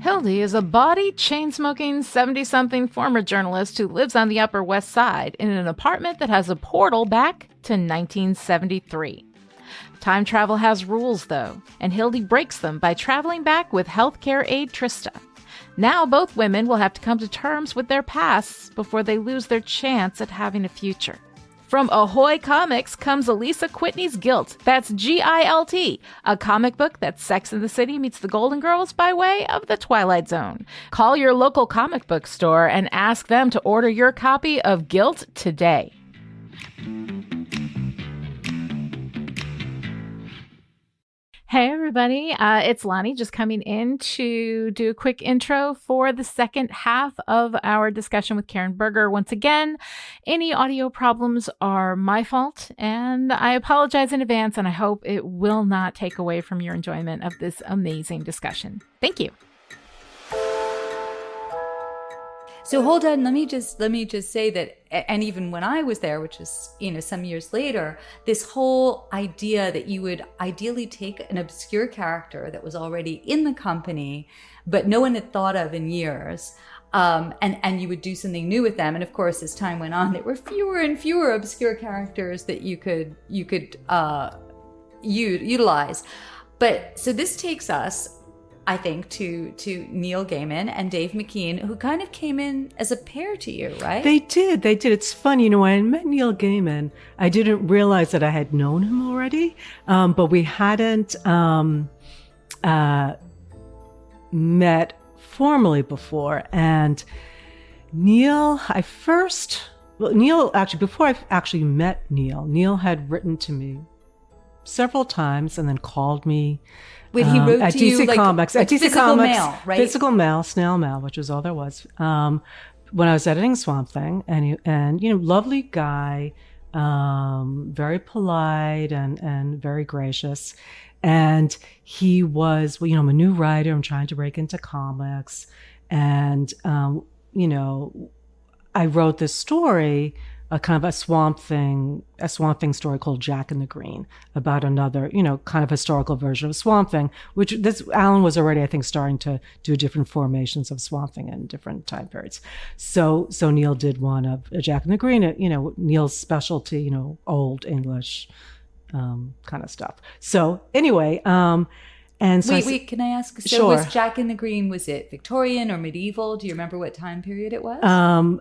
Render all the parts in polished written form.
Hildy is a bawdy, chain-smoking, 70-something former journalist who lives on the Upper West Side in an apartment that has a portal back to 1973. Time travel has rules, though, and Hildy breaks them by traveling back with healthcare aide Trista. Now both women will have to come to terms with their pasts before they lose their chance at having a future. From Ahoy Comics comes Alisa Whitney's Guilt. That's Gilt, a comic book that's Sex and the City meets the Golden Girls by way of the Twilight Zone. Call your local comic book store and ask them to order your copy of Guilt today. Hey everybody, it's Lonnie just coming in to do a quick intro for the second half of our discussion with Karen Berger. Once again, any audio problems are my fault, and I apologize in advance, and I hope it will not take away from your enjoyment of this amazing discussion. Thank you. So hold on, let me just say that, and even when I was there, which is, some years later, this whole idea that you would ideally take an obscure character that was already in the company, but no one had thought of in years, and you would do something new with them. And of course, as time went on, there were fewer and fewer obscure characters that you could utilize. But so this takes us, I think, to Neil Gaiman and Dave Mckean, who kind of came in as a pair to you, right? They did. It's funny, when I met Neil Gaiman, I didn't realize that I had known him already, but we hadn't met formally before. And Neil, before I actually met Neil had written to me several times and then called me. Wait, he wrote at to DC you Comics, like at DC physical Comics, mail, right? Physical mail, snail mail, which was all there was. When I was editing Swamp Thing, and lovely guy, very polite and very gracious, and he was, I'm a new writer. I'm trying to break into comics, and I wrote this story. A kind of a Swamp Thing story called Jack in the Green, about another, kind of historical version of Swamp Thing, which Alan was already, I think, starting to do different formations of Swamp Thing in different time periods. So Neil did one of Jack in the Green, Neil's specialty, Old English kind of stuff. So anyway, and so wait, can I ask? So sure. Was Jack in the Green, was it Victorian or medieval? Do you remember what time period it was?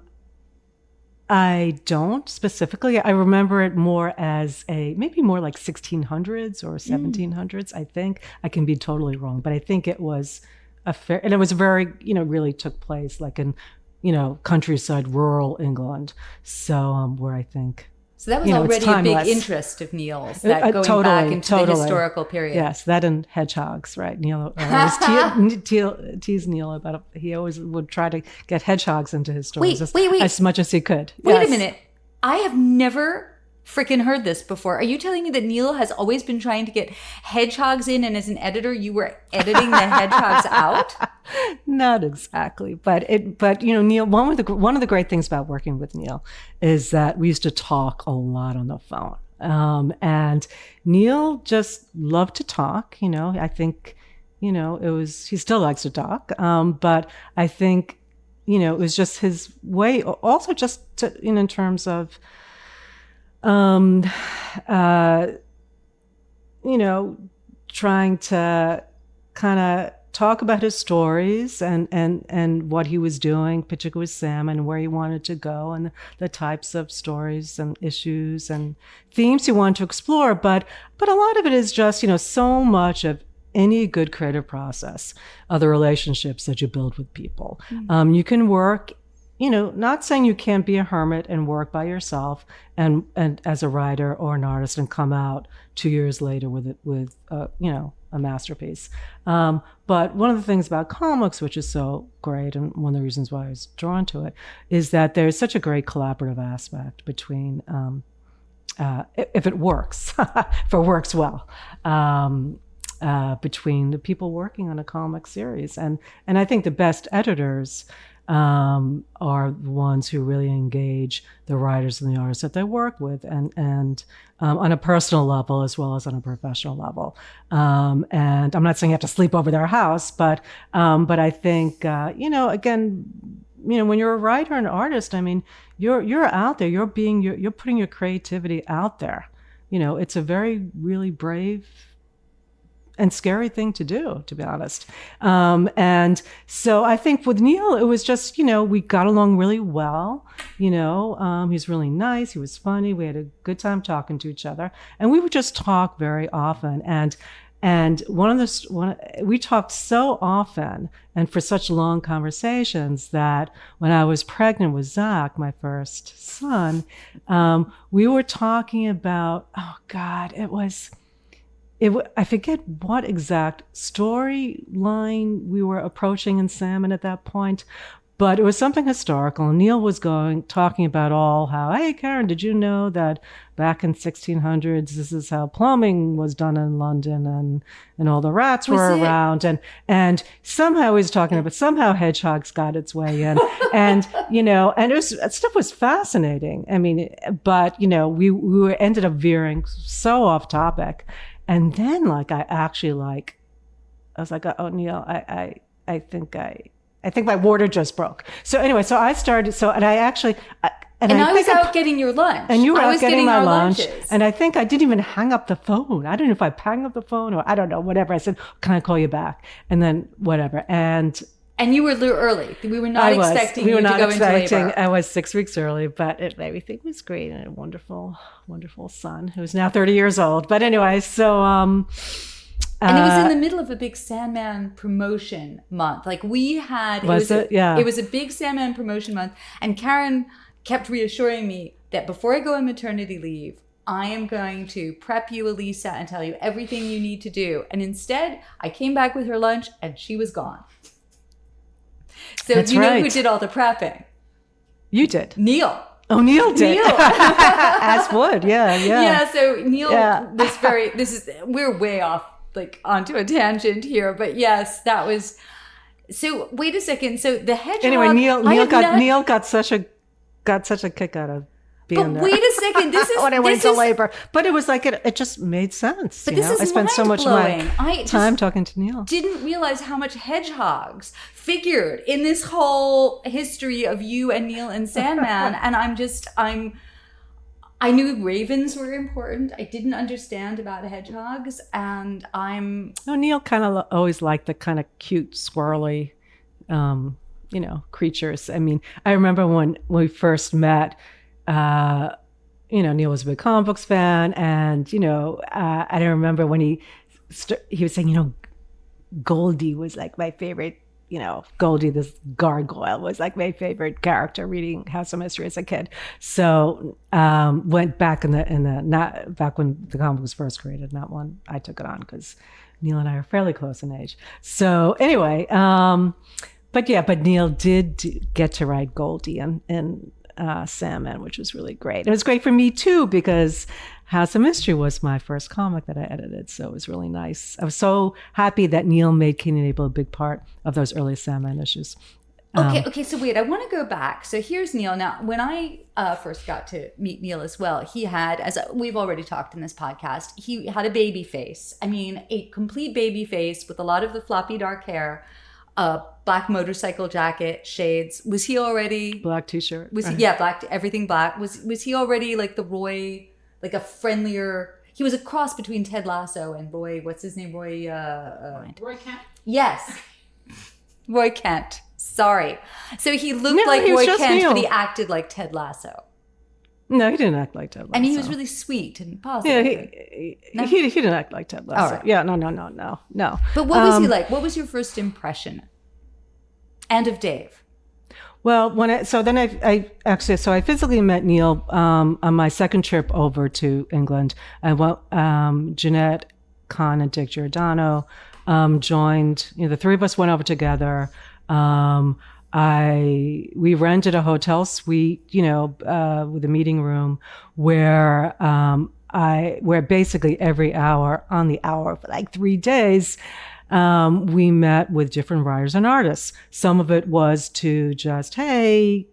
I don't specifically. I remember it more as maybe more like 1600s or 1700s, I think. I can be totally wrong, but I think it was and it was very, really took place like in, countryside, rural England. So where I think. So that was already a big interest of Neil's, that going totally, back into the historical period. Yes, that and hedgehogs, right? Neil always teased Neil about it. He always would try to get hedgehogs into his stories as much as he could. Wait a minute. I have never freaking heard this before. Are you telling me that Neil has always been trying to get hedgehogs in, and as an editor, you were editing the hedgehogs out? Not exactly, but Neil. One of the great things about working with Neil is that we used to talk a lot on the phone, and Neil just loved to talk. I think, he still likes to talk, but I think, it was just his way. Also, just to, in terms of. Trying to kind of talk about his stories and what he was doing, particularly with Sam, and where he wanted to go, and the types of stories and issues and themes he wanted to explore. But a lot of it is just, so much of any good creative process are the relationships that you build with people. Mm-hmm. You can work, not saying you can't be a hermit and work by yourself and as a writer or an artist and come out 2 years later with a masterpiece. But one of the things about comics, which is so great, and one of the reasons why I was drawn to it, is that there's such a great collaborative aspect between, if it works, if it works well, between the people working on a comic series. And I think the best editors are the ones who really engage the writers and the artists that they work with, and on a personal level as well as on a professional level. And I'm not saying you have to sleep over their house, but I think again, when you're a writer and artist, I mean, you're out there, you're putting your creativity out there. It's a very really brave and scary thing to do, to be honest. And so I think with Neil, it was just, we got along really well. He's really nice. He was funny. We had a good time talking to each other, and we would just talk very often. And we talked so often and for such long conversations that when I was pregnant with Zach, my first son, we were talking about, oh God, I forget what exact storyline we were approaching in Sandman at that point, but it was something historical. And Neil was talking about how, hey, Karen, did you know that back in 1600s, this is how plumbing was done in London, and all the rats were around. And somehow he was talking about, somehow hedgehogs got its way in. And, and stuff was fascinating. I mean, but, we ended up veering so off topic. And then, I was like, oh, Neil, I think my water just broke. So anyway, so I started. And I actually, I was out getting your lunch. And you were out getting my lunch. Lunches. And I think I didn't even hang up the phone. I don't know if I hung up the phone or I don't know, whatever. I said, can I call you back? And then whatever. And you were a little early. We were not expecting you to go into labor. I was 6 weeks early, but everything was great, and a wonderful, wonderful son who's now 30 years old. But anyway, so and it was in the middle of a big Sandman promotion month. It was a big Sandman promotion month, and Karen kept reassuring me that before I go on maternity leave, I am going to prep you, Alisa, and tell you everything you need to do. And instead, I came back with her lunch, and she was gone. So That's you know right. who did all the prepping? You did. Neil. Oh, Neil did. As would, yeah. Yeah, so Neil, we're way off, onto a tangent here, but yes, that was, so wait a second, so the hedgehog. Anyway, Neil got such a kick out of being there. But wait a second, this is when I went into labor. But it was it just made sense. But this is I spent so much time talking to Neil. Didn't realize how much hedgehogs figured in this whole history of you and Neil and Sandman. And I knew ravens were important. I didn't understand about hedgehogs, and Neil kind of always liked the kind of cute, squirrely, creatures. I mean, I remember when we first met. Neil was a big comic books fan, and I remember when he was saying, Goldie was my favorite. Goldie, this gargoyle, was my favorite character reading House of Mystery as a kid. So went back not back when the comic was first created, not when I took it on, because Neil and I are fairly close in age. So anyway, but Neil did get to write Goldie and Sandman, which was really great. It was great for me too, because House of Mystery was my first comic that I edited, so it was really nice. I was so happy that Neil made Keen and Abel a big part of those early Sandman issues. Okay, so wait, I want to go back. So here's Neil. Now, when I first got to meet Neil as well, he had, as we've already talked in this podcast, he had a baby face. I mean, a complete baby face with a lot of the floppy dark hair, black motorcycle jacket, shades. Was he already black t-shirt? Black, everything black. Was he already the Roy, a friendlier? He was a cross between Ted Lasso and Roy. What's his name? Roy Kent. Yes, Roy Kent. Sorry. So he looked like Roy Kent, Neil. But he acted like Ted Lasso. No, he didn't act like Ted Lasso. I mean, he was really sweet and positive. Yeah, he didn't act like Ted Lasso. Right. Yeah, no. But what was he like? What was your first impression? And of Dave? Well, I physically met Neil on my second trip over to England. I went, Jeanette Kahn and Dick Giordano joined. The three of us went over together. We rented a hotel suite, with a meeting room where basically every hour on the hour for 3 days, we met with different writers and artists. Some of it was to just, hey,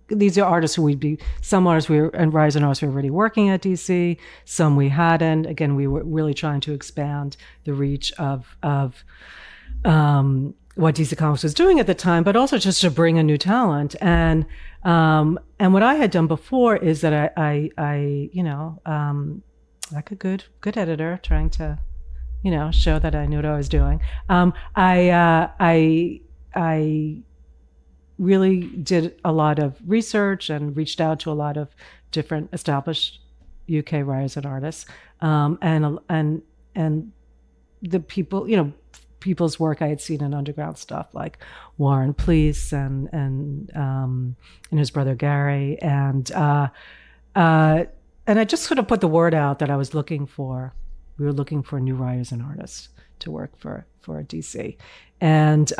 these are artists who some artists and writers and artists were already working at DC, some we hadn't. Again, we were really trying to expand the reach of what DC Comics was doing at the time, but also just to bring a new talent. And what I had done before is that I like a good editor, trying to, show that I knew what I was doing. I really did a lot of research and reached out to a lot of different established UK writers and artists, and the people, people's work I had seen in underground stuff like Warren Pleece and his brother Gary, and I just sort of put the word out that we were looking for new writers and artists to work for DC, and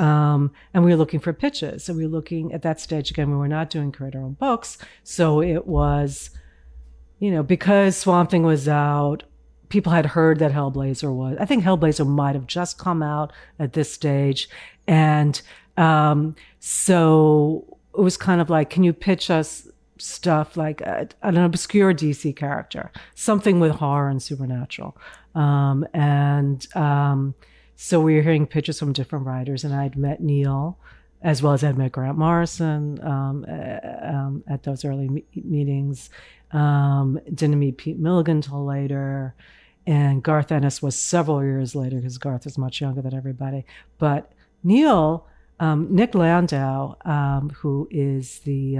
we were looking for pitches. So we were looking at that stage again. We were not doing creator-owned books, so it was, because Swamp Thing was out. People had heard that Hellblazer was. I think Hellblazer might have just come out at this stage, and so it was kind of like, can you pitch us stuff like an obscure DC character, something with horror and supernatural, so we were hearing pitches from different writers, and I'd met Neil, as well as I'd met Grant Morrison at those early meetings. Didn't meet Pete Milligan till later. And Garth Ennis was several years later, because Garth is much younger than everybody. But Neil, Nick Landau, who is the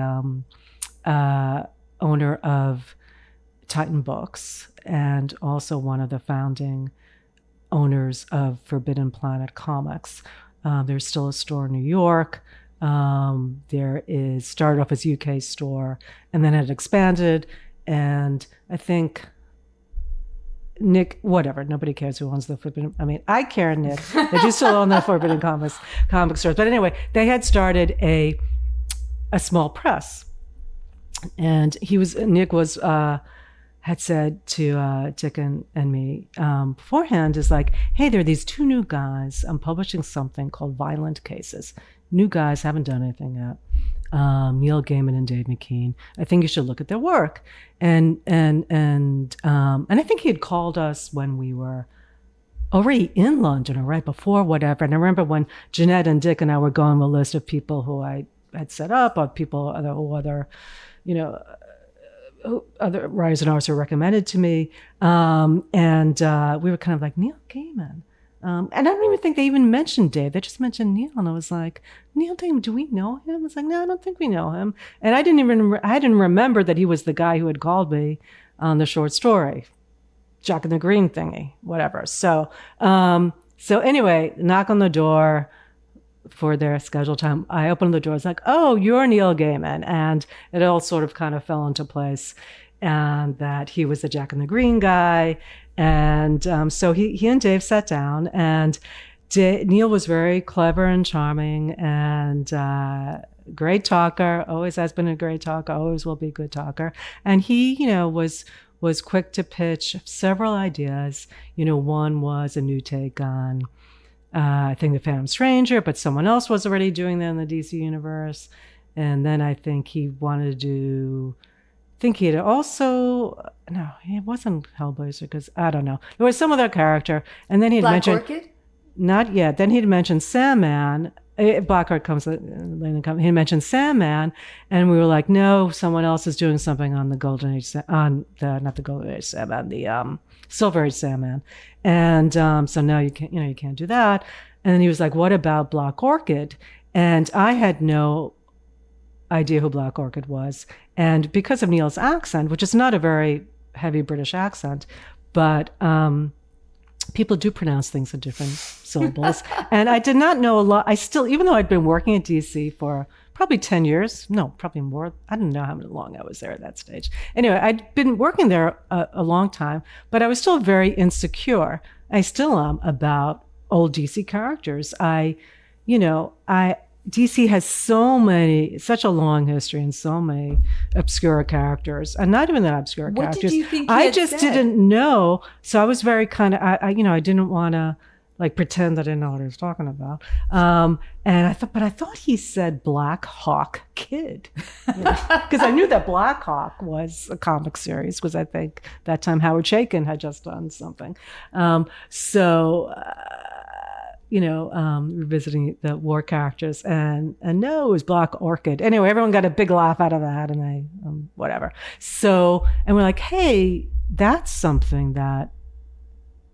owner of Titan Books and also one of the founding owners of Forbidden Planet Comics. There's still a store in New York. Started off as UK store, and then it expanded. And I think Nick, whatever, nobody cares who owns the Forbidden. I mean, I care, Nick. They do still own the Forbidden comic stores. But anyway, they had started a small press, and Nick had said to Dick and me beforehand, is like, hey, there are these two new guys. I'm publishing something called Violent Cases. New guys, haven't done anything yet. Neil Gaiman and Dave Mckean. I think you should look at their work. And I think he had called us when we were already in London or right before, whatever. And I remember when Jeanette and Dick and I were going a list of people who I had set up, or people, other writers and artists were recommended to me. We were kind of like, Neil Gaiman. And I don't even think they even mentioned Dave. They just mentioned Neil. And I was like, Neil Gaiman, do we know him? I was like, no, I don't think we know him. And I didn't remember that he was the guy who had called me on the short story, Jack in the Green thingy, whatever. So anyway, knock on the door for their scheduled time. I opened the door. It's like, oh, you're Neil Gaiman. And it all sort of kind of fell into place. And that he was the Jack in the Green guy. And so he and Dave sat down, and Neil was very clever and charming and great talker, always has been a great talker, always will be a good talker. And he, was quick to pitch several ideas. One was a new take on, I think, the Phantom Stranger, but someone else was already doing that in the DC universe. And then I think he wanted to do... he wasn't Hellblazer, because I don't know. There was some other character, and then he'd mentioned Orchid? Not yet. Then he'd mentioned Sandman. Blackheart comes later. He mentioned Sandman, and we were like, no, someone else is doing something on the Golden Age, not the Golden Age Sandman, the Silver Age Sandman, and so no, you can't do that. And then he was like, what about Black Orchid? And I had no idea who Black Orchid was. And because of Neil's accent, which is not a very heavy British accent, but people do pronounce things in different syllables. And I did not know a lot. I still, even though I'd been working at DC for probably 10 years, no, probably more. I didn't know how long I was there at that stage. Anyway, I'd been working there a long time, but I was still very insecure. I still am about old DC characters. DC has such a long history and so many obscure characters, and not even that obscure characters. What did you think I just didn't know. So I was very kind of, I didn't want to, like pretend I didn't know what he was talking about. And I thought he said Black Hawk Kid, because I knew that Black Hawk was a comic series, because I think that time Howard Chaykin had just done something. Revisiting the war characters, and no, it was Black Orchid. Anyway, everyone got a big laugh out of that, and they whatever. So, and we're like, hey, that's something that,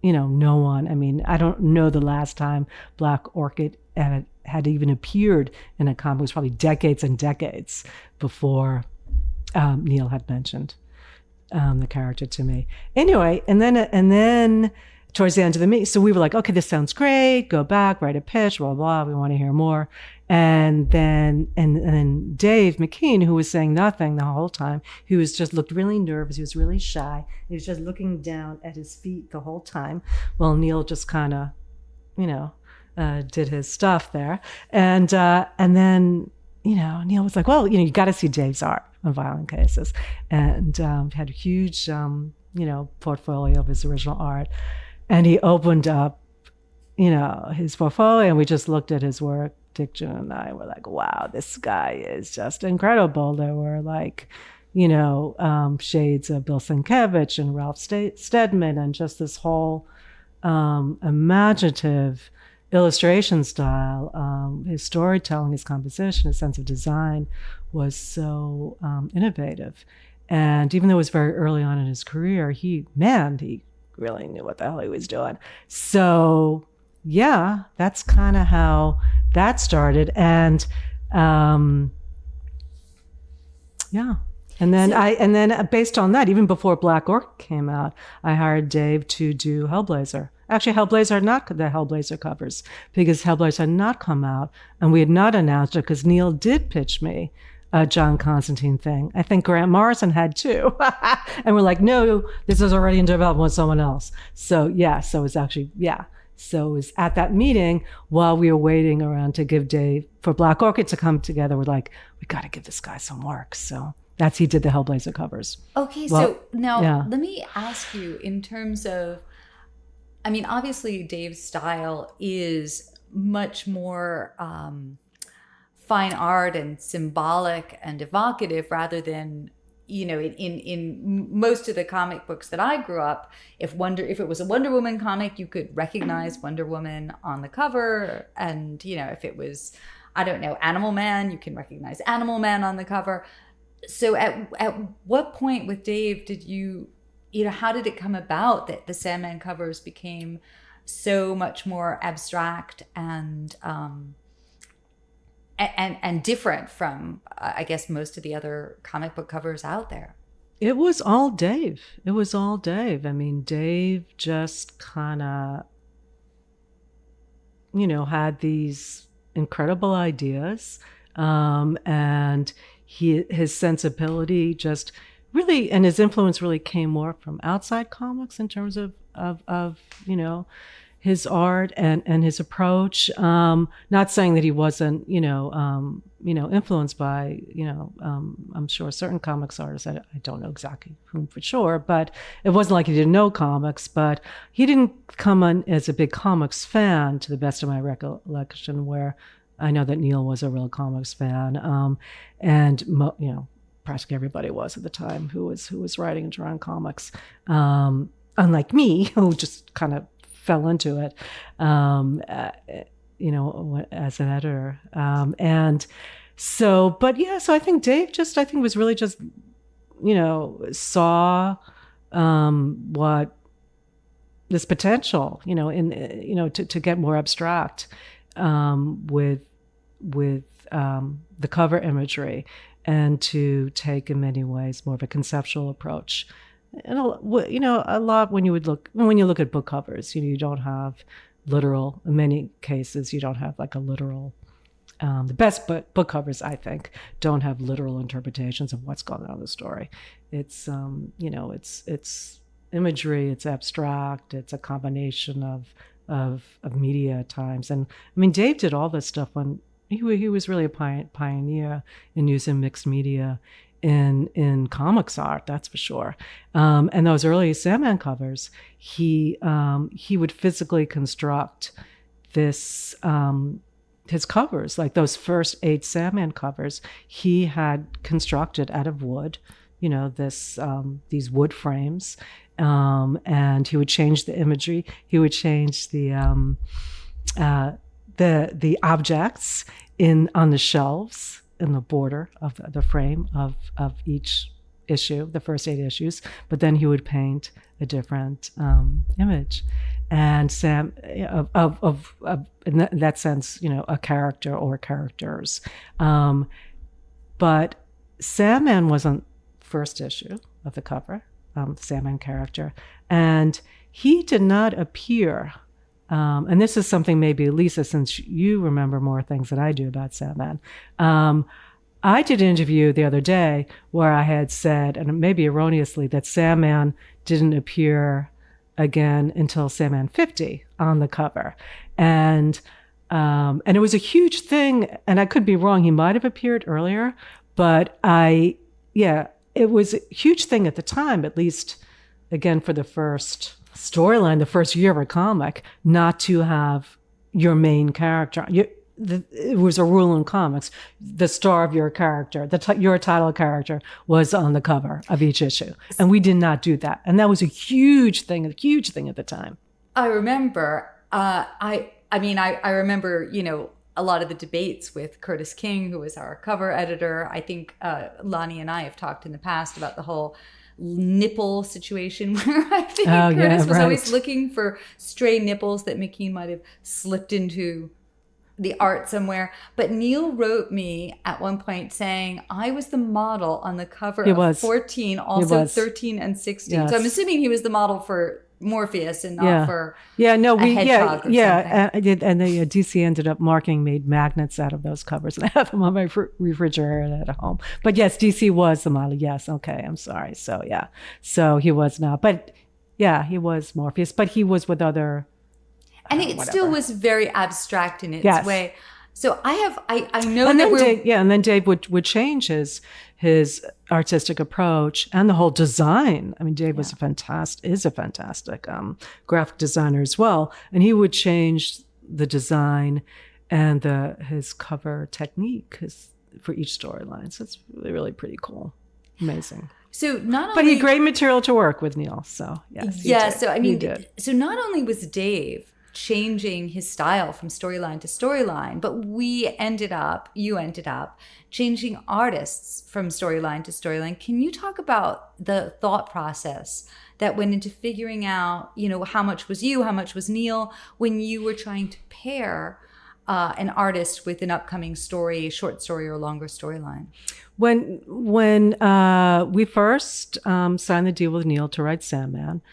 no one, I don't know the last time Black Orchid had even appeared in a comic. It was probably decades and decades before Neil had mentioned the character to me. Anyway, and then towards the end of the meeting, so we were like, okay, this sounds great. Go back, write a pitch, blah, blah, we want to hear more. And then Dave Mckean, who was saying nothing the whole time, he was just looked really nervous. He was really shy. He was just looking down at his feet the whole time. Well, Neil just kind of, did his stuff there. And then, Neil was like, well, you got to see Dave's art on Violent Cases. And had a huge, portfolio of his original art. And he opened up, his portfolio, and we just looked at his work. Dick, June, and I were like, wow, this guy is just incredible. There were like, shades of Bill Sienkiewicz and Ralph Steadman, and just this whole imaginative illustration style. His storytelling, his composition, his sense of design was so innovative. And even though it was very early on in his career, he really knew what the hell he was doing. So yeah, that's kind of how that started. And And then based on that, even before Black Orchid came out, I hired Dave to do Hellblazer. Actually, Hellblazer had not the Hellblazer covers, because Hellblazer had not come out, and we had not announced it, because Neil did pitch me a John Constantine thing. I think Grant Morrison had too. And we're like, no, this is already in development with someone else. So it was at that meeting, while we were waiting around to give Dave, for Black Orchid to come together, we're like, we got to give this guy some work. So he did the Hellblazer covers. Okay, so now let me ask you, in terms of, obviously Dave's style is much more fine art and symbolic and evocative, rather than, in most of the comic books that I grew up, if it was a Wonder Woman comic, you could recognize Wonder Woman on the cover, and if it was, I don't know, Animal Man, you can recognize Animal Man on the cover. So at what point with Dave did you how did it come about that the Sandman covers became so much more abstract and different from, I guess, most of the other comic book covers out there? It was all Dave. Dave just kind of, had these incredible ideas, and his sensibility just really, and his influence really came more from outside comics in terms of his art and his approach. Not saying that he wasn't, influenced by, I'm sure certain comics artists, I don't know exactly whom for sure, but it wasn't like he didn't know comics, but he didn't come on as a big comics fan, to the best of my recollection, where I know that Neil was a real comics fan. And practically everybody was at the time who was writing and drawing comics. Unlike me, who just kind of fell into it, as an editor. So I think Dave was really just, saw what this potential, to get more abstract with the cover imagery, and to take in many ways more of a conceptual approach. And a lot when you look at book covers, you don't have literal, in many cases, you don't have like a literal, the best book covers, I think, don't have literal interpretations of what's going on in the story. It's, it's imagery, it's abstract, it's a combination of media at times. And Dave did all this stuff when he was really a pioneer in using mixed media in comics art, that's for sure. And those early Sandman covers, he would physically construct this his covers, like those first 8 Sandman covers, he had constructed out of wood, these wood frames, and he would change the imagery. He would change the objects on the shelves in the border of the frame of each issue, the first 8 issues. But then he would paint a different image, and Sam of in that sense, a character or characters. But Sandman wasn't first issue of the cover, the Sandman character, and he did not appear. And this is something maybe, Lisa, since you remember more things than I do about Sandman. I did an interview the other day where I had said, and maybe erroneously, that Sandman didn't appear again until Sandman 50 on the cover. And it was a huge thing, and I could be wrong. He might have appeared earlier, but it was a huge thing at the time, at least, again, for the first storyline, the first year of a comic, not to have your main character. It was a rule in comics. The star of your character, your title character, was on the cover of each issue. And we did not do that. And that was a huge thing at the time. I remember, I remember, a lot of the debates with Curtis King, who was our cover editor. I think Lonnie and I have talked in the past about the whole nipple situation where I think Curtis was always looking for stray nipples that Mckean might have slipped into the art somewhere. But Neil wrote me at one point saying I was the model on the cover of 14, also 13 and 16. Yes. So I'm assuming he was the model for Morpheus and not for a hedgehog or something. And the DC ended up made magnets out of those covers, and I have them on my refrigerator at home. But yes, DC was the model. Yes, okay, I'm sorry. So he was not, but he was Morpheus, but he was with other. And it still was very abstract in its way. So I know and that and then Dave would change his artistic approach and the whole design. I mean, Dave is a fantastic graphic designer as well, and he would change the design and his cover technique for each storyline. So it's really, really pretty cool, amazing. So but he had great material to work with, Neil. So yes, so not only was Dave changing his style from storyline to storyline, but you ended up changing artists from storyline to storyline. Can you talk about the thought process that went into figuring out, how much was you, how much was Neil, when you were trying to pair an artist with an upcoming story, short story or longer storyline? When we first signed the deal with Neil to write Sandman,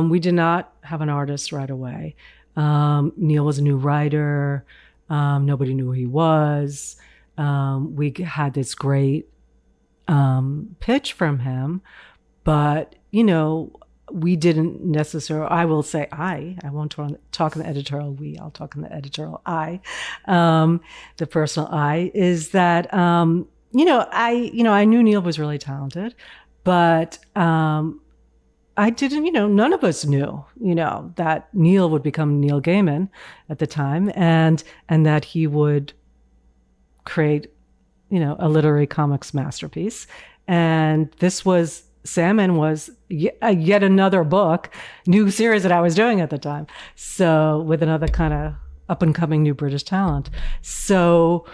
we did not have an artist right away. Neil was a new writer. Nobody knew who he was. We had this great pitch from him, but, we didn't necessarily, I will say I won't talk in the editorial we, I'll talk in the editorial I. The personal I is that, I knew Neil was really talented, but I didn't, none of us knew, that Neil would become Neil Gaiman at the time, and that he would create, a literary comics masterpiece. And Sandman was yet another new series that I was doing at the time. So with another kind of up and coming new British talent. So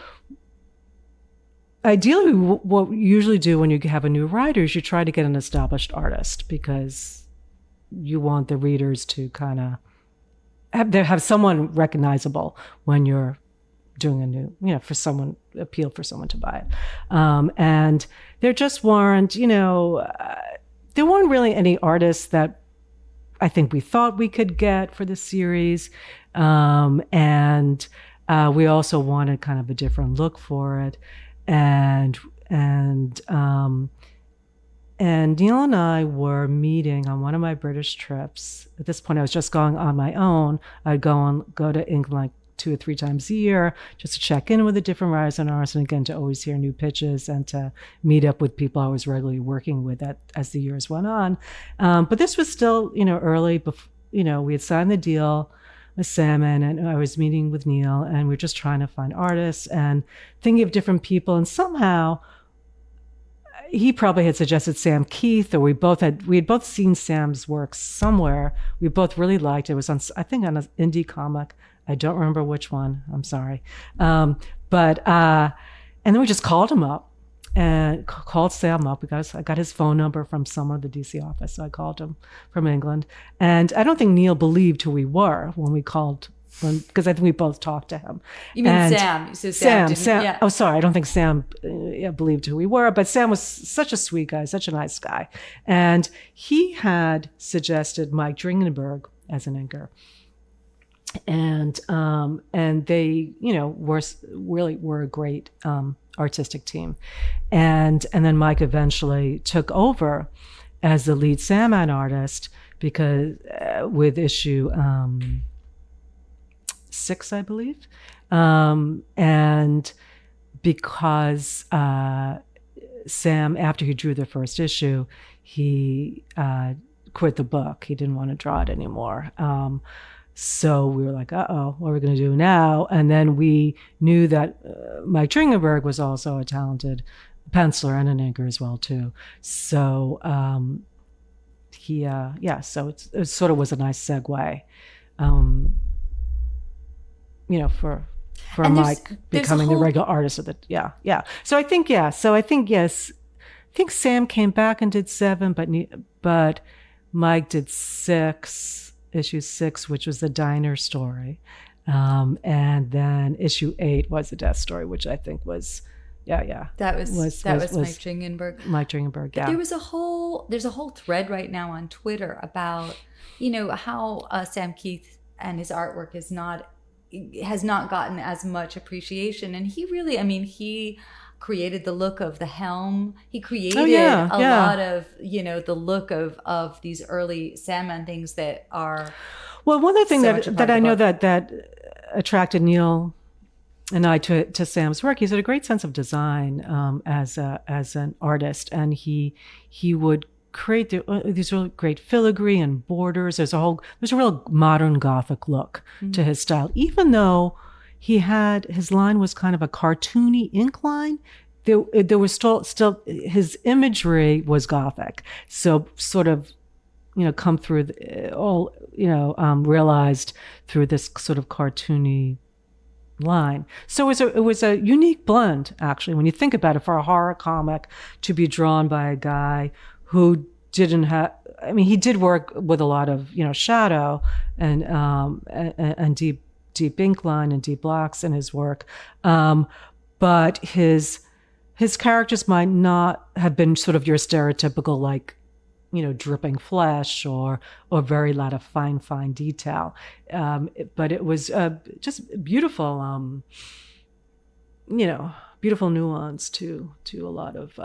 ideally, what we usually do when you have a new writer is you try to get an established artist, because you want the readers to kind of have someone recognizable when you're doing a new, appeal for someone to buy it. And there just weren't, there weren't really any artists that I think we thought we could get for the series. And we also wanted kind of a different look for it. And Neil and I were meeting on one of my British trips. At this point, I was just going on my own. I'd go to England like 2 or 3 times a year just to check in with the different writers and artists, and again to always hear new pitches and to meet up with people I was regularly working with as the years went on. But this was still, early. We had signed the deal with Salmon, and I was meeting with Neil, and we were just trying to find artists and thinking of different people, and somehow he probably had suggested Sam Keith, or we had both seen Sam's work somewhere. We both really liked it. It was on, I think, on an indie comic. I don't remember which one. I'm sorry. And then we just called him up and called Sam up. I got his phone number from someone at the DC office. So I called him from England. And I don't think Neil believed who we were when we called, because I think we both talked to him. You mean Sam? So Sam. Yeah. Oh, sorry. I don't think Sam believed who we were, but Sam was such a sweet guy, such a nice guy. And he had suggested Mike Dringenberg as an inker. And they, were a great artistic team. And then Mike eventually took over as the lead Sandman artist because with issue 6, I believe. And because Sam, after he drew the first issue, he quit the book. He didn't want to draw it anymore. So we were like, uh-oh, what are we going to do now? And then we knew that Mike Dringenberg was also a talented penciler and an inker as well, too. So so it sort of was a nice segue. For and Mike becoming the regular artist of the, So I think, yes. I think Sam came back and did 7, but Mike did 6, issue 6, which was the diner story. And then issue 8 was the death story, which I think was, That was Mike Dringenberg. Mike Dringenberg, yeah. There's a whole thread right now on Twitter about, how Sam Keith and his artwork has not gotten as much appreciation. And he really, he created the look of the helm. He created a lot of, the look of these early Sandman things that are. Well, one other thing that I know that attracted Neil and I to Sam's work, he's had a great sense of design as an artist, and he would create these really great filigree and borders. There's a real modern Gothic look to his style, even though his line was kind of a cartoony ink line. There was still his imagery was Gothic, so sort of come through realized through this sort of cartoony line. So it was a unique blend, actually, when you think about it, for a horror comic to be drawn by a guy who didn't have. He did work with a lot of shadow and deep ink line and deep blocks in his work, but his characters might not have been sort of your stereotypical dripping flesh or very lot of fine detail, but it was just beautiful, beautiful nuance to a lot of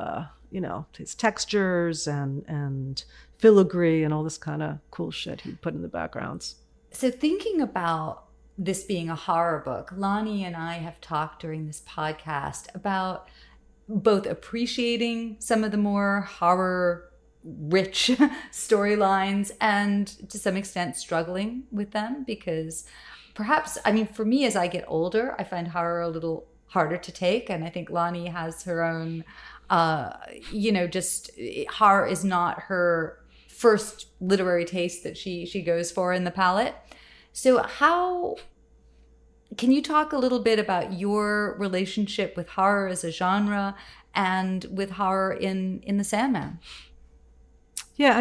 his textures and filigree and all this kind of cool shit he'd put in the backgrounds. So thinking about this being a horror book, Lonnie and I have talked during this podcast about both appreciating some of the more horror rich storylines and to some extent struggling with them, because perhaps, for me, as I get older, I find horror a little harder to take. And I think Lonnie has her own, horror is not her first literary taste that she goes for in the palette. So can you talk a little bit about your relationship with horror as a genre and with horror in the Sandman? Yeah, I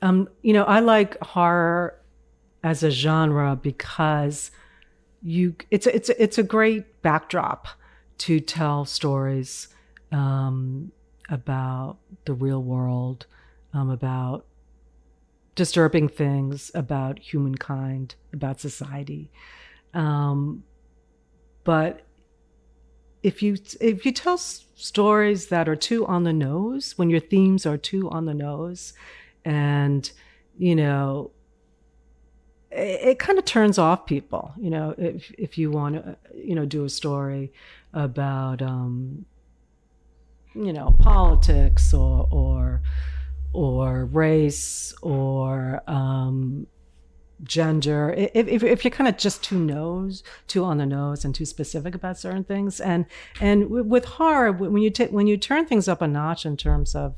like horror as a genre because it's a great backdrop to tell stories about the real world, about disturbing things, about humankind, about society. But if you tell stories that are too on the nose, when your themes are too on the nose, and it kind of turns off people, if you want to, do a story about, politics or race or gender. If you're kind of just too on the nose and too specific about certain things, and with horror, when you turn things up a notch in terms of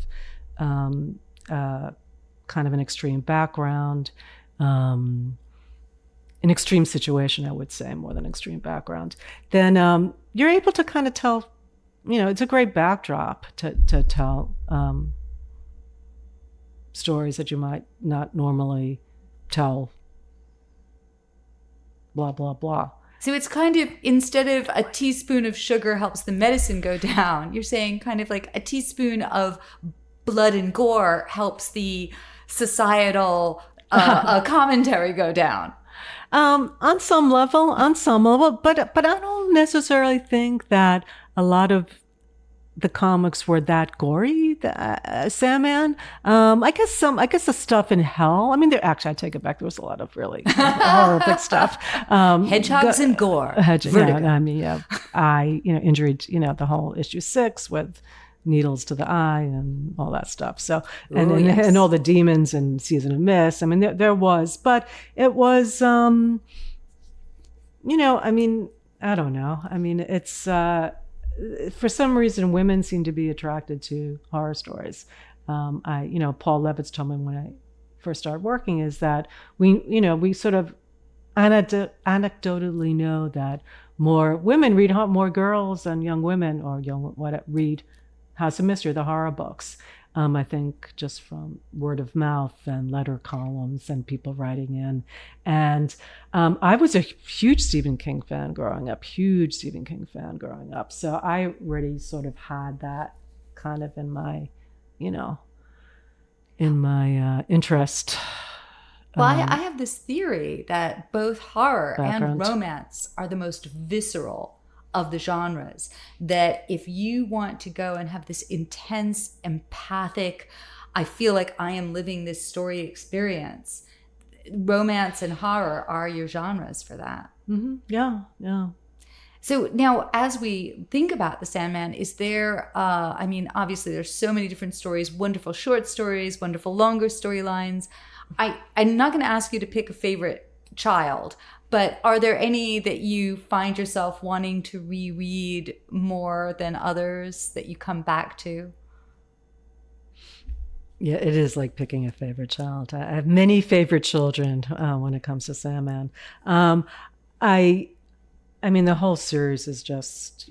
kind of an extreme background, an extreme situation, I would say, more than extreme background, then you're able to kind of tell, it's a great backdrop to tell stories that you might not normally tell, blah, blah, blah. So it's kind of, instead of a teaspoon of sugar helps the medicine go down, you're saying kind of like a teaspoon of blood and gore helps the societal commentary go down. On some level, but I don't necessarily think that a lot of the comics were that gory. Sandman, I guess the stuff in hell. I mean, I take it back. There was a lot of really horrific stuff. Hedgehogs and gore. Eye, injury. The whole issue 6 with needles to the eye and all that stuff. So, and all the demons in Season of Mist. I mean, there was, but it was, I don't know. I mean, it's, for some reason, women seem to be attracted to horror stories. Paul Levitz told me when I first started working is that we sort of anecdotally know that more women read, more girls and young women read House of Mystery, the horror books. I think just from word of mouth and letter columns and people writing in. And I was a huge Stephen King fan growing up. So I already sort of had that kind of in my, interest. Well, I have this theory that both horror background. And romance are the most visceral of the genres, that if you want to go and have this intense, empathic, I feel like I am living this story experience, romance and horror are your genres for that. Mm-hmm. Yeah. So now, as we think about the Sandman, is there, obviously there's so many different stories, wonderful short stories, wonderful longer storylines. I'm not going to ask you to pick a favorite child, but are there any that you find yourself wanting to reread more than others that you come back to? Yeah, it is like picking a favorite child. I have many favorite children when it comes to Sandman. The whole series is just,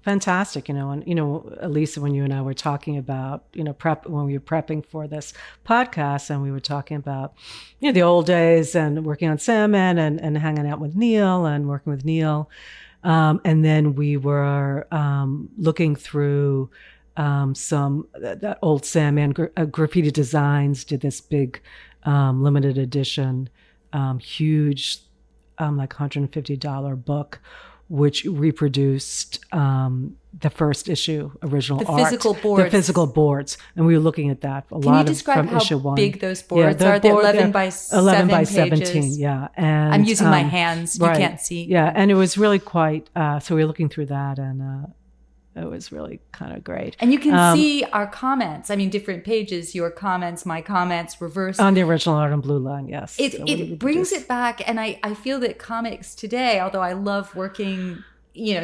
fantastic, and Alisa, when you and I were talking about, when we were prepping for this podcast, and we were talking about, the old days and working on Sandman and hanging out with Neil and working with Neil. And then we were looking through some that old Sandman graffiti designs, did this big limited edition, huge, like $150 book, which reproduced the first issue, original art. The physical boards. And we were looking at that a lot of from issue 1. Can you describe how big those boards are? They're 11 by 11 by pages. 17, yeah. And I'm using my hands. You can't see. Yeah, and it was really quite, so we were looking through that, and it was really kind of great. And you can see our comments. Different pages, your comments, my comments, reverse. On the original art on Blue Line, yes. It brings it back. And I feel that comics today, although I love working,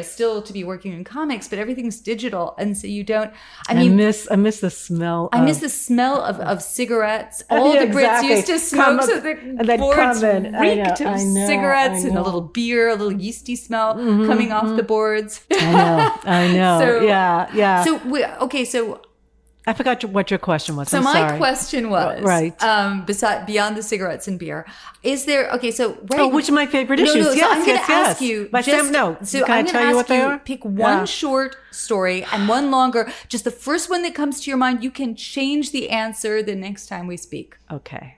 still to be working in comics, but everything's digital. And so you don't, I miss the smell. I miss the smell of cigarettes. All the Brits used to smoke, so the boards reeked of cigarettes and a little beer, a little yeasty smell coming off the boards. I know. So, yeah. So I forgot what your question was. So my question was, right. Beyond the cigarettes and beer, is there, which are my favorite issues? So I'm going to ask you. Can I tell you what they are? Pick one short story and one longer. Just the first one that comes to your mind. You can change the answer the next time we speak. Okay.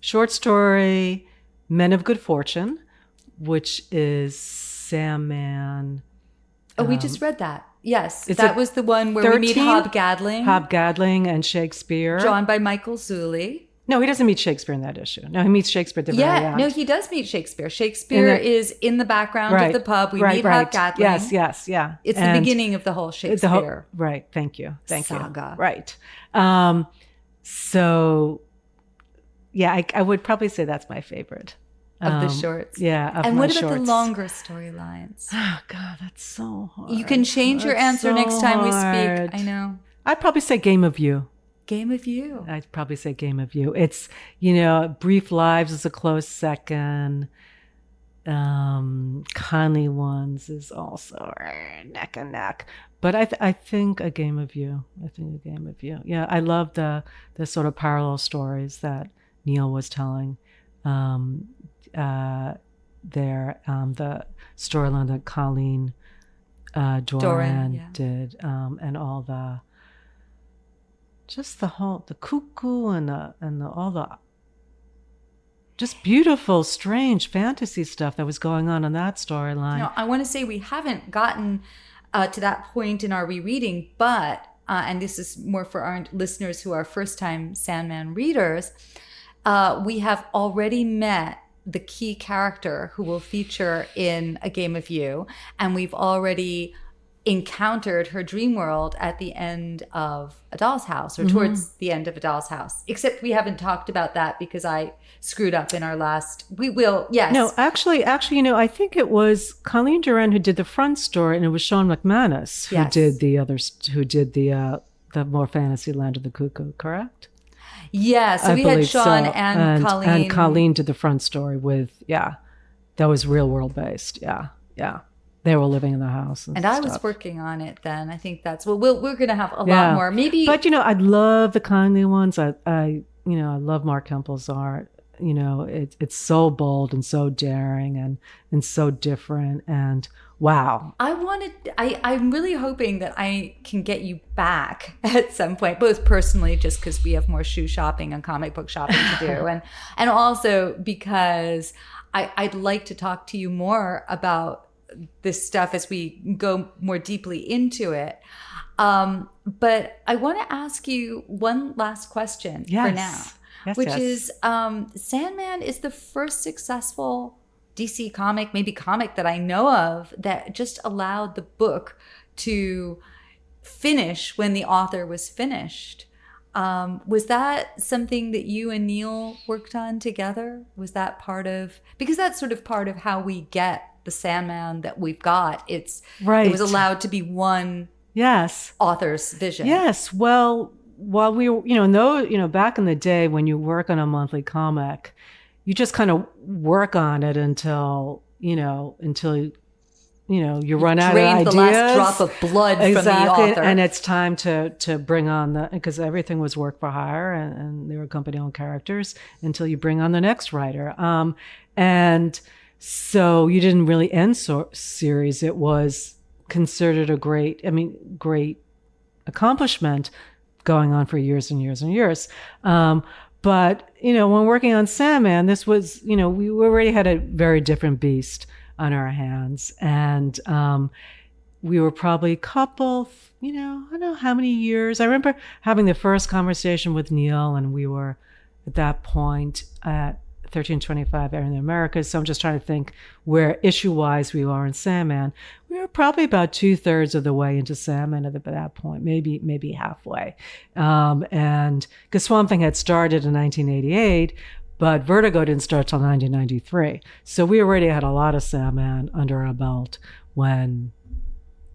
Short story, Men of Good Fortune, which is Sandman. We just read that. Yes, that was the one where we meet Hob Gadling. Hob Gadling and Shakespeare. Drawn by Michael Zulli. No, he doesn't meet Shakespeare in that issue. No, he meets Shakespeare at the very end. No, he does meet Shakespeare. Shakespeare is in the background of the pub. We meet Hap Gatling. Yes, yeah. It's the beginning of the whole Shakespeare right, thank you. saga. Right. So, yeah, I would probably say that's my favorite. Of the shorts. Yeah, and what about the longer storylines? Oh, God, that's so hard. You can change your answer next time we speak. I know. I'd probably say Game of You. Game of You. I'd probably say Game of You. It's, Brief Lives is a close second. Kindly Ones is also neck and neck. But I think a Game of You. Yeah, I love the sort of parallel stories that Neil was telling there. The storyline that Colleen Doran did, and all the cuckoo and all the just beautiful, strange fantasy stuff that was going on in that storyline. I want to say we haven't gotten to that point in our rereading, but and this is more for our listeners who are first-time Sandman readers, we have already met the key character who will feature in A Game of You, and we've already encountered her dream world at the end of A Doll's House, or towards the end of A Doll's House. Except we haven't talked about that because I screwed up in our last. We will, yes. No, actually, I think it was Colleen Doran who did the front story, and it was Sean McManus who did the others, who did the more fantasy Land of the Cuckoo. Correct? Yeah, so we had Sean and Colleen. And Colleen did the front story with, that was real world based. Yeah. They were living in the house. And I was working on it then. I think that's, we're going to have a lot more. Maybe. But, I love the Kindly Ones. I love Mark Hempel's art. It's so bold and so daring and so different. And wow. I'm really hoping that I can get you back at some point, both personally, just because we have more shoe shopping and comic book shopping to do. and also because I'd like to talk to you more about this stuff as we go more deeply into it. But I want to ask you one last question for now, which is Sandman is the first successful DC comic, maybe comic that I know of, that just allowed the book to finish when the author was finished. Was that something that you and Neil worked on together? Was that because that's sort of part of how we get the Sandman that we've got. It was allowed to be one author's vision. Yes. Well, while we were, back in the day when you work on a monthly comic, you just kind of work on it until you run out of ideas. The last drop of blood from the author. And it's time to bring on because everything was work for hire and they were company-owned characters until you bring on the next writer. And so you didn't really end series. It was considered a great accomplishment going on for years and years and years. But, when working on Sandman, this was, we already had a very different beast on our hands. And we were probably a couple, I don't know how many years. I remember having the first conversation with Neil, and we were at that point at 1325 Air in the Americas. So I'm just trying to think where issue-wise we are in Sandman. We were probably about 2/3 of the way into Sandman at that point, maybe halfway. And because Swamp Thing had started in 1988, but Vertigo didn't start till 1993. So we already had a lot of Sandman under our belt when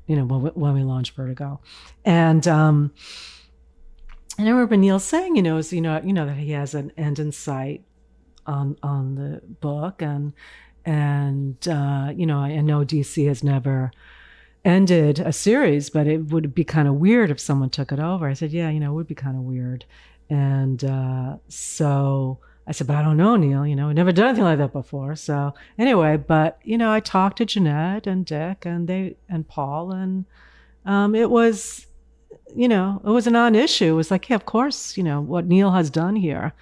we launched Vertigo. And I remember Neil saying, that he has an end in sight on the book, and I know DC has never ended a series, but it would be kind of weird if someone took it over. I said, it would be kind of weird. And so I said, but I don't know, Neil, we've never done anything like that before. So anyway, but I talked to Jeanette and Dick and Paul, and it was it was a non-issue. It was like, of course, what Neil has done here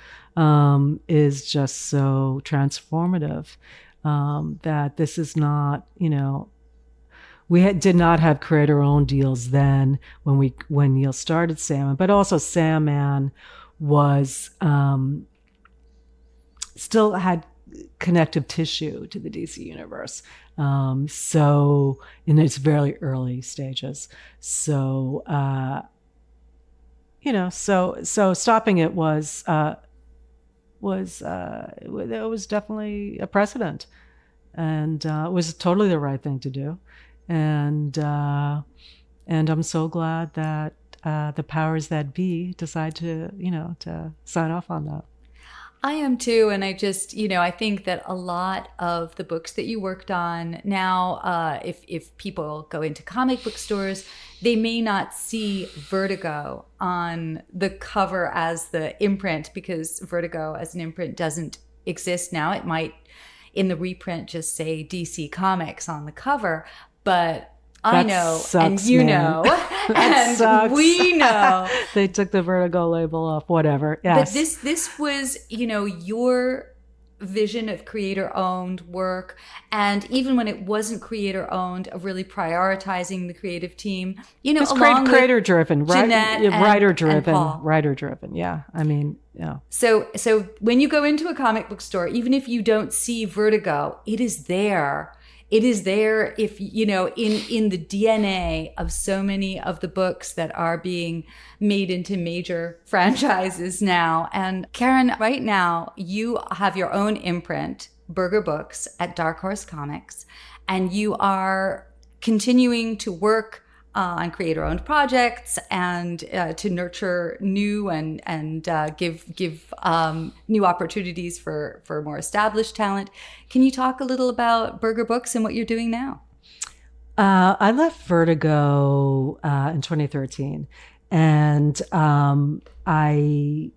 is just so transformative, that this is not, we did not have creator-owned deals then when Neil started Sandman, but also Sandman was still had connective tissue to the DC universe. So in its very early stages. So, so stopping it it was definitely a precedent, and it was totally the right thing to do. And I'm so glad that the powers that be decide to sign off on that. I am too. And I just, I think that a lot of the books that you worked on now, if people go into comic book stores, they may not see Vertigo on the cover as the imprint, because Vertigo as an imprint doesn't exist now. It might, in the reprint, just say DC Comics on the cover. But I know, sucks, and you man. know, and sucks. we know. They took the Vertigo label off, whatever. Yes. But this was, your vision of creator-owned work. And even when it wasn't creator-owned, of really prioritizing the creative team, it's along creator-driven, right? Jeanette Writer-driven, and Paul. Writer-driven. Yeah, I mean, yeah. So when you go into a comic book store, even if you don't see Vertigo, it is there. It is there if, in the DNA of so many of the books that are being made into major franchises now. And Karen, right now, you have your own imprint, Berger Books, at Dark Horse Comics, and you are continuing to work on creator-owned projects and to nurture new and give new opportunities for more established talent. Can you talk a little about Berger Books and what you're doing now? I left Vertigo in 2013, and I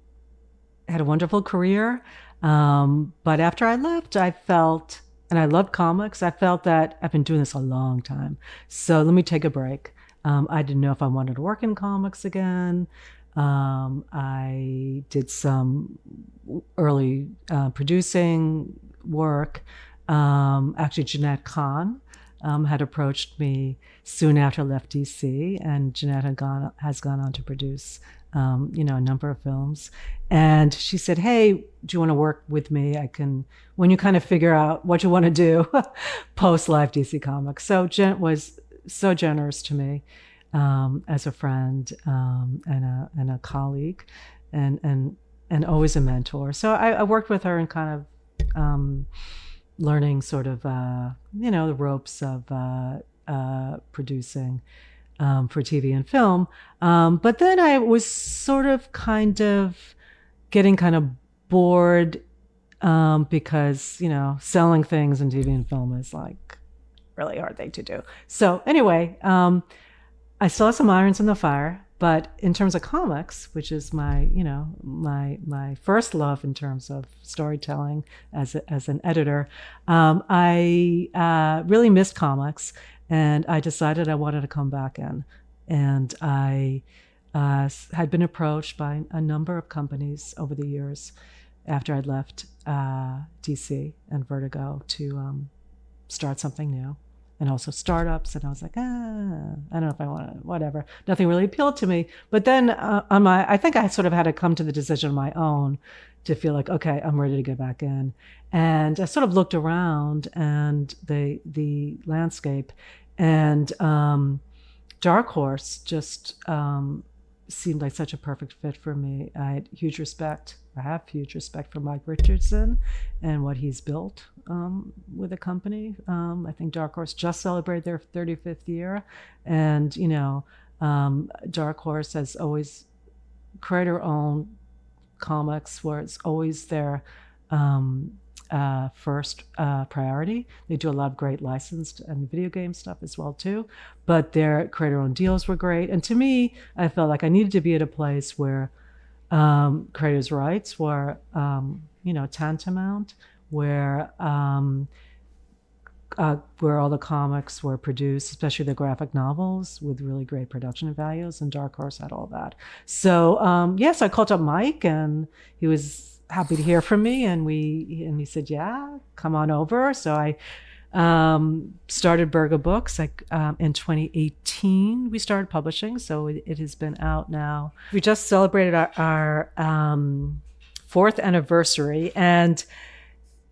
had a wonderful career. But after I left, I felt, and I loved comics, I felt that I've been doing this a long time. So let me take a break. I didn't know if I wanted to work in comics again. I did some early producing work. Actually, Jeanette Kahn had approached me soon after I left DC, and Jeanette has gone on to produce a number of films. And she said, "Hey, do you want to work with me? I can, when you kind of figure out what you want to do, post live DC Comics." So Jeanette was so generous to me as a friend and a colleague, and always a mentor. So I worked with her and kind of learning sort of the ropes of producing for TV and film. But then I was sort of kind of getting kind of bored because selling things in TV and film is like really hard thing to do. So anyway, I still have some irons in the fire, but in terms of comics, which is my first love in terms of storytelling as an editor, I really missed comics, and I decided I wanted to come back in. And I had been approached by a number of companies over the years after I'd left DC and Vertigo to start something new. And also startups, and I was like, I don't know if I want to, whatever. Nothing really appealed to me. But then I think I sort of had to come to the decision on my own to feel like, okay, I'm ready to get back in. And I sort of looked around and the landscape, and Dark Horse just seemed like such a perfect fit for me. I have huge respect for Mike Richardson and what he's built with the company. I think Dark Horse just celebrated their 35th year. And, Dark Horse has always creator-owned comics where it's always their first priority. They do a lot of great licensed and video game stuff as well too, but their creator-owned deals were great. And to me, I felt like I needed to be at a place where creators' rights were, tantamount, where all the comics were produced, especially the graphic novels, with really great production values, and Dark Horse had all that. So yes, I called up Mike, and he was happy to hear from me, and he said, "Yeah, come on over." So I started Berger Books in 2018. We started publishing, so it has been out now. We just celebrated our 4th anniversary, and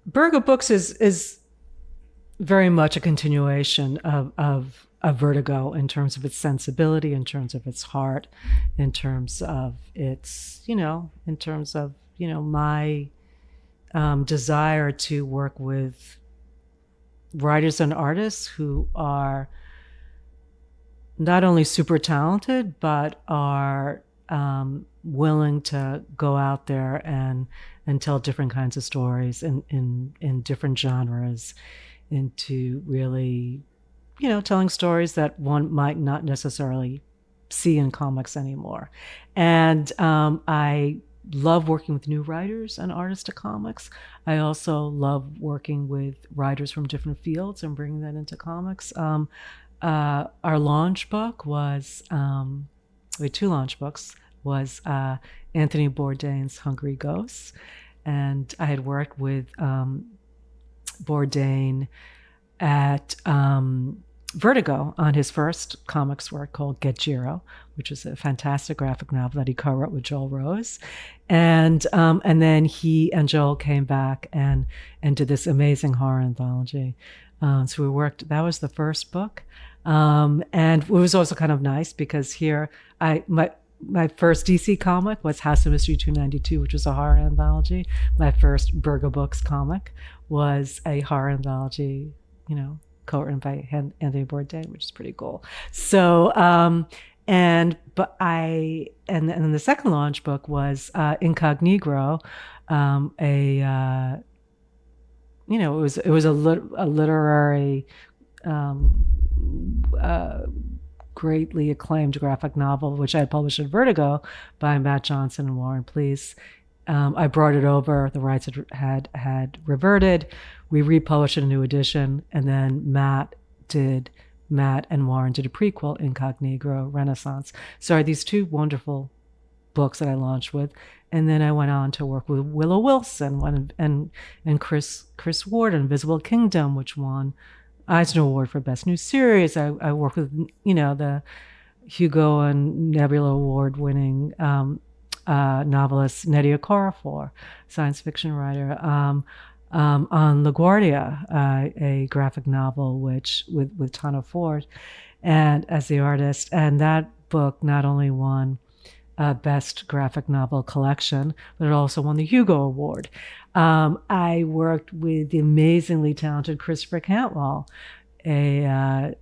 Berger Books is very much a continuation of Vertigo in terms of its sensibility, in terms of its heart, in terms of its, in terms of, my desire to work with writers and artists who are not only super talented, but are willing to go out there and tell different kinds of stories in different genres, into really, telling stories that one might not necessarily see in comics anymore. And I love working with new writers and artists to comics. I also love working with writers from different fields and bringing that into comics. Our launch book was, we had 2 launch books, was Anthony Bourdain's Hungry Ghosts. And I had worked with Bourdain at Vertigo on his first comics work called Get Jiro, which is a fantastic graphic novel that he co-wrote with Joel Rose. And then he and Joel came back and did this amazing horror anthology. So we worked, that was the first book. And it was also kind of nice because here, my first DC comic was House of Mystery 292, which was a horror anthology. My first Berger Books comic was a horror anthology, co-written by Anthony Bourdain, which is pretty cool. So, and then the second launch book was Incognegro, it was a literary, greatly acclaimed graphic novel, which I had published at Vertigo by Matt Johnson and Warren Pleece. I brought it over. The rights had reverted. We republished a new edition, and then Matt and Warren did a prequel, Incognegro Renaissance. So I had these 2 wonderful books that I launched with, and then I went on to work with Willow Wilson and Chris Ward in Invisible Kingdom, which won Eisner Award for Best New Series. I worked with, the Hugo and Nebula Award-winning novelist Nnedi Okorafor, science fiction writer, on LaGuardia, a graphic novel with Tana Ford and as the artist. And that book not only won Best Graphic Novel Collection, but it also won the Hugo Award. I worked with the amazingly talented Christopher Cantwell, a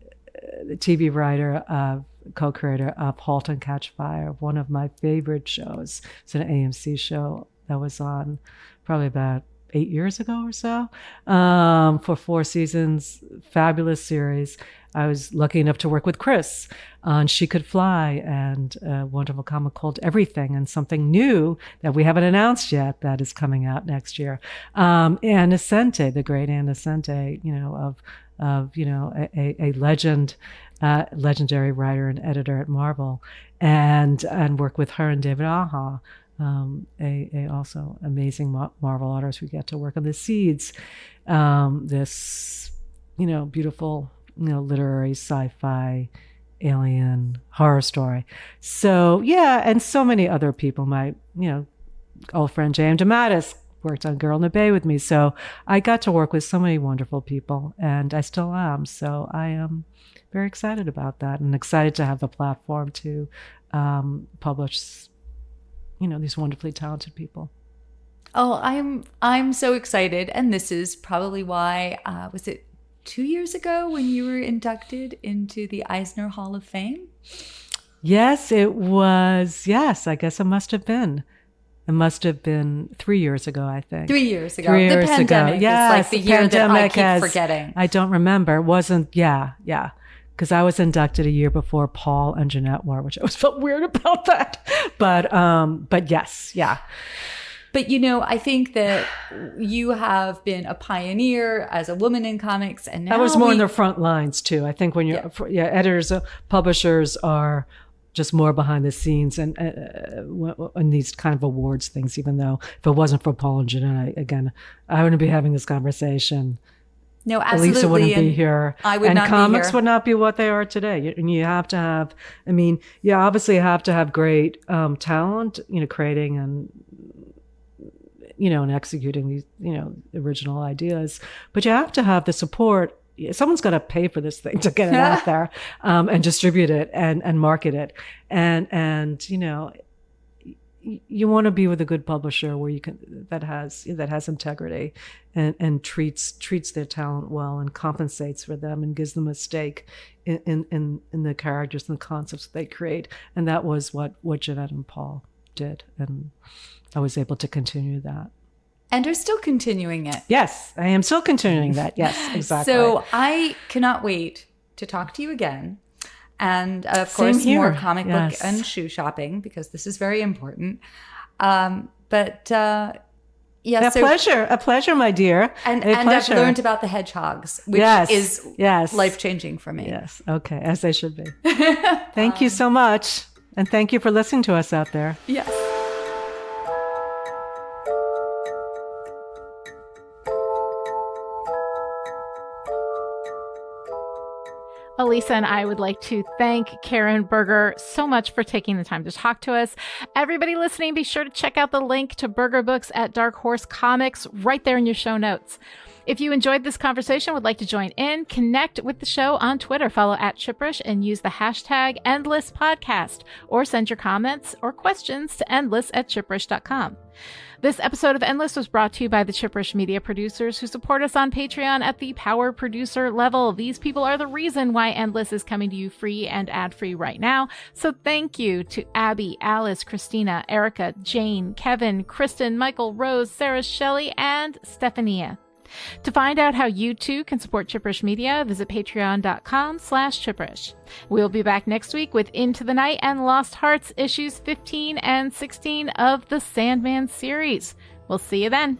TV writer, co-creator of *Halt and Catch Fire*, one of my favorite shows. It's an AMC show that was on probably about 8 years ago or so, for 4 seasons, fabulous series. I was lucky enough to work with Chris on She Could Fly, and a wonderful comic called Everything, and something new that we haven't announced yet that is coming out next year. Ann Nocenti, the great Ann Nocenti, a legendary writer and editor at Marvel, and work with her and David Aja, a also amazing Marvel artist. We get to work on The Seeds, this beautiful literary sci-fi alien horror story. So yeah, and so many other people. My old friend J.M. DeMattis worked on Girl in the Bay with me. So I got to work with so many wonderful people, and I still am. So I am very excited about that, and excited to have the platform to publish these wonderfully talented people. Oh, I'm so excited, and this is probably why was it 2 years ago when you were inducted into the Eisner Hall of Fame? Yes, it was. Yes, I guess it must have been. It must have been 3 years ago, I think. 3 years ago. 3 years the pandemic ago. Yes, is like the year that I keep forgetting. I don't remember. It wasn't, yeah. Because I was inducted a year before Paul and Jeanette were, which I always felt weird about that. But yes, yeah. But, I think that you have been a pioneer as a woman in comics. And now I was more in the front lines, too. I think when you're, editors, publishers are just more behind the scenes and these kind of awards things, even though if it wasn't for Paul and Jeanette, I wouldn't be having this conversation. No, absolutely. Alisa wouldn't be here. I would not be here. And comics would not be what they are today. And you have to have, obviously you have to have great talent, creating and and executing these, original ideas. But you have to have the support. Someone's got to pay for this thing to get it out there, and distribute it and market it. And you want to be with a good publisher where you can that has integrity and treats their talent well and compensates for them and gives them a stake in the characters and the concepts that they create. And that was what Jeanette and Paul did, and I was able to continue that. And are still continuing it. Yes, I am still continuing that. Yes, exactly. So I cannot wait to talk to you again. And of Same course, here. more comic book Yes. and shoe shopping, because this is very important. Yeah, A pleasure, my dear. And A I've pleasure. learned about the hedgehogs, which is life-changing for me. Yes, okay, as they should be. Thank you so much, and thank you for listening to us out there. Yes. Alisa and I would like to thank Karen Berger so much for taking the time to talk to us. Everybody listening, be sure to check out the link to Berger Books at Dark Horse Comics right there in your show notes. If you enjoyed this conversation, would like to join in, connect with the show on Twitter, follow @Chipperish and use the hashtag #EndlessPodcast, or send your comments or questions to endless@chipperish.com. This episode of Endless was brought to you by the Chipperish media producers who support us on Patreon at the power producer level. These people are the reason why Endless is coming to you free and ad-free right now. So thank you to Abby, Alice, Christina, Erica, Jane, Kevin, Kristen, Michael, Rose, Sarah, Shelley, and Stephania. To find out how you too can support Chipperish Media, visit patreon.com/Chipperish. We'll be back next week with Into the Night and Lost Hearts issues 15 and 16 of the Sandman series. We'll see you then.